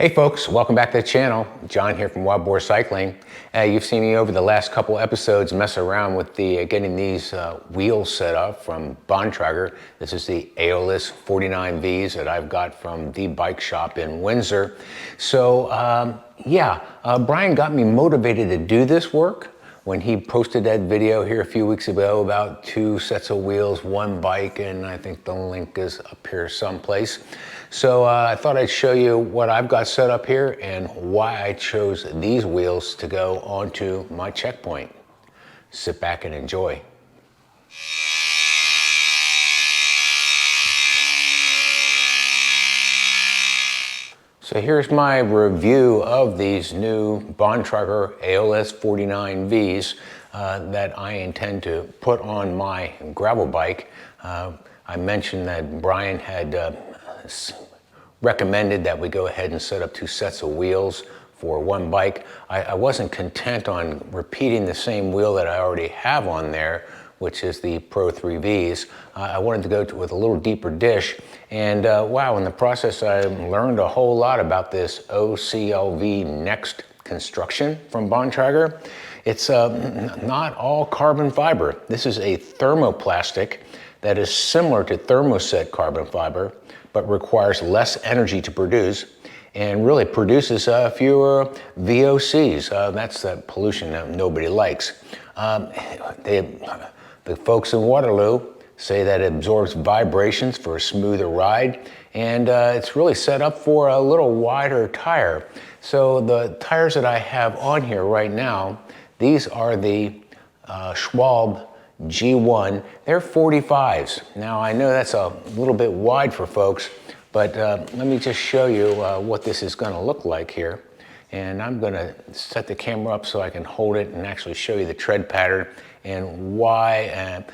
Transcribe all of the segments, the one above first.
Hey folks, welcome back to the channel. John here from Wild Boar Cycling. You've seen me over the last couple episodes mess around with getting these wheels set up from Bontrager. This is the Aeolus 49Vs that I've got from the bike shop in Windsor. So Brian got me motivated to do this work when he posted that video here a few weeks ago about 2 sets of wheels, 1 bike, and I think the link is up here someplace. So I thought I'd show you what I've got set up here and why I chose these wheels to go onto my checkpoint. Sit back and enjoy. So here's my review of these new Bontrager Aeolus 49Vs that I intend to put on my gravel bike. I mentioned that Brian had recommended that we go ahead and set up 2 sets of wheels for 1 bike. I wasn't content on repeating the same wheel that I already have on there, which is the Pro 3Vs. I wanted to go with a little deeper dish, and wow, in the process I learned a whole lot about this OCLV Next construction from Bontrager. It's not all carbon fiber. This is a thermoplastic that is similar to thermoset carbon fiber, but requires less energy to produce and really produces fewer VOCs. That's that pollution that nobody likes. The folks in Waterloo say that it absorbs vibrations for a smoother ride, and it's really set up for a little wider tire. So the tires that I have on here right now, these are the Schwable G-One. They're 45s. Now I know that's a little bit wide for folks, but let me just show you what this is going to look like here. And I'm going to set the camera up so I can hold it and actually show you the tread pattern and why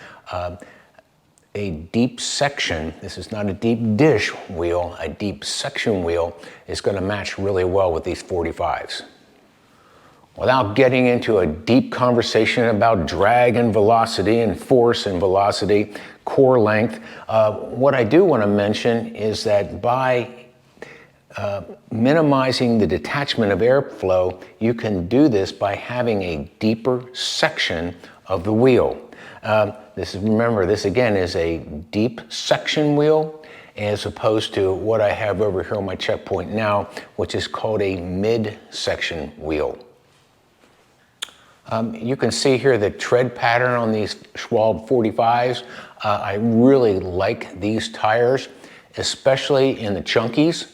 a deep section, this is not a deep dish wheel, a deep section wheel is going to match really well with these 45s. Without getting into a deep conversation about drag and velocity and force and velocity, core length, what I do want to mention is that by minimizing the detachment of airflow, you can do this by having a deeper section of the wheel. Remember, this again is a deep section wheel as opposed to what I have over here on my checkpoint now, which is called a mid-section wheel. You can see here the tread pattern on these Schwable 45s. I really like these tires, especially in the chunkies.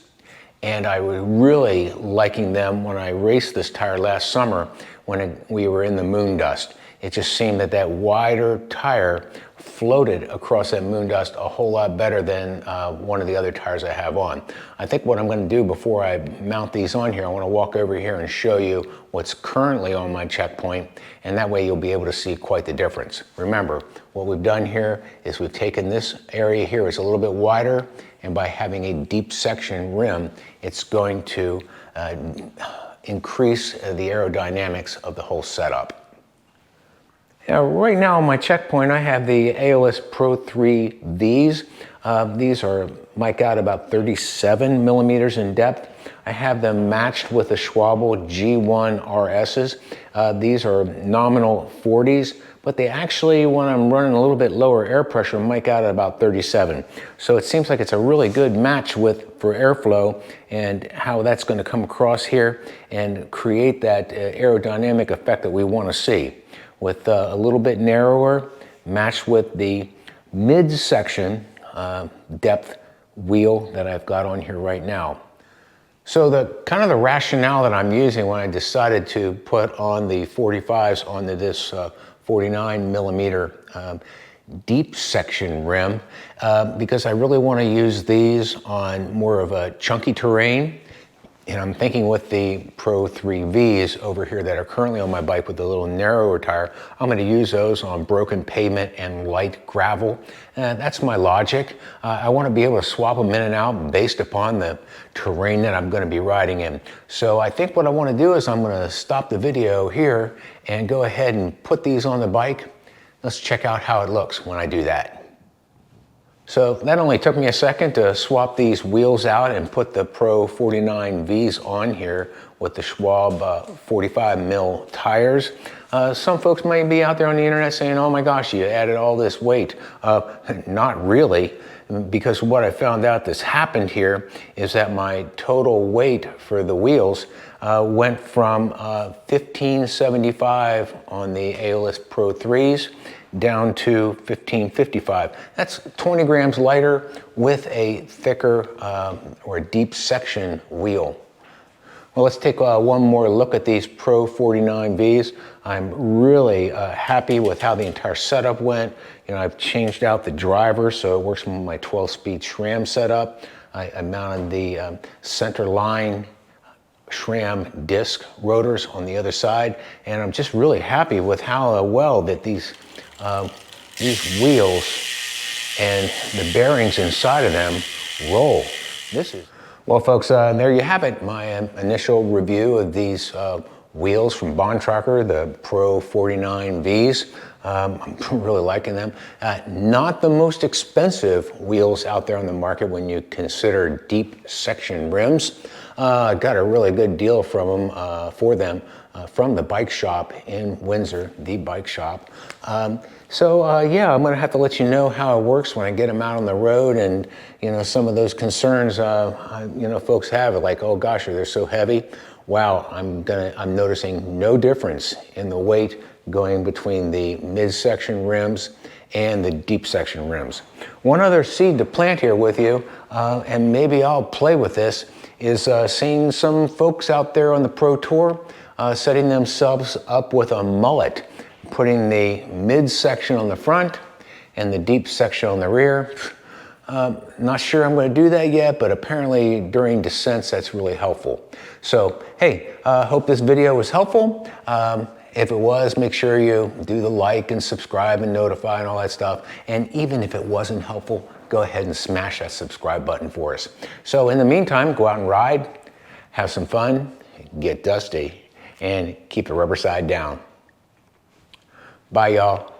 And I was really liking them when I raced this tire last summer when we were in the moon dust. It just seemed that that wider tire floated across that moon dust a whole lot better than one of the other tires I have on. I think what I'm going to do before I mount these on here, I want to walk over here and show you what's currently on my checkpoint, and that way you'll be able to see quite the difference. Remember, what we've done here is we've taken this area here, it's a little bit wider, and by having a deep section rim, it's going to increase the aerodynamics of the whole setup. Now, right now on my checkpoint, I have the Aeolus Pro 3Vs. These are mic out about 37 millimeters in depth. I have them matched with the Schwable G-One S's. These are nominal 40s, but they actually, when I'm running a little bit lower air pressure, mic out at about 37. So it seems like it's a really good match for airflow and how that's going to come across here and create that aerodynamic effect that we want to see. With a little bit narrower, matched with the mid-section depth wheel that I've got on here right now. So the kind of the rationale that I'm using when I decided to put on the 45s onto this 49 millimeter deep section rim, because I really want to use these on more of a chunky terrain. And I'm thinking with the Pro 3Vs over here that are currently on my bike with the little narrower tire, I'm going to use those on broken pavement and light gravel. That's my logic. I want to be able to swap them in and out based upon the terrain that I'm going to be riding in. So I think what I want to do is I'm going to stop the video here and go ahead and put these on the bike. Let's check out how it looks when I do that. So that only took me a second to swap these wheels out and put the Pro 49Vs on here with the Schwab 45 mil tires. Some folks might be out there on the internet saying, oh my gosh, you added all this weight. Not really, because what I found out that's happened here is that my total weight for the wheels went from 1575 on the Aeolus Pro 3s down to 1555. That's 20 grams lighter with a thicker or deep section wheel. Well, let's take one more look at these Pro 49Vs. I'm really happy with how the entire setup went. You know, I've changed out the driver so it works with my 12-speed SRAM setup. I mounted the center line SRAM disc rotors on the other side, and I'm just really happy with how well that these wheels and the bearings inside of them roll. Well, folks, there you have it, my initial review of these wheels from Bontrager, the Pro 49Vs. I'm really liking them. Not the most expensive wheels out there on the market when you consider deep section rims. I got a really good deal from them, from the bike shop in Windsor, the bike shop. Yeah, I'm gonna have to let you know how it works when I get them out on the road, and you know, some of those concerns you know, folks have, like, oh gosh, they're so heavy. Wow, I'm noticing no difference in the weight going between the midsection rims and the deep section rims. One other seed to plant here with you, and maybe I'll play with this, is seeing some folks out there on the Pro Tour setting themselves up with a mullet, putting the midsection on the front and the deep section on the rear. Not sure I'm going to do that yet, but apparently during descents that's really helpful. So hey, hope this video was helpful. If it was, make sure you do the like and subscribe and notify and all that stuff. And even if it wasn't helpful, go ahead and smash that subscribe button for us. So in the meantime, go out and ride, have some fun, get dusty, and keep the rubber side down. Bye, y'all.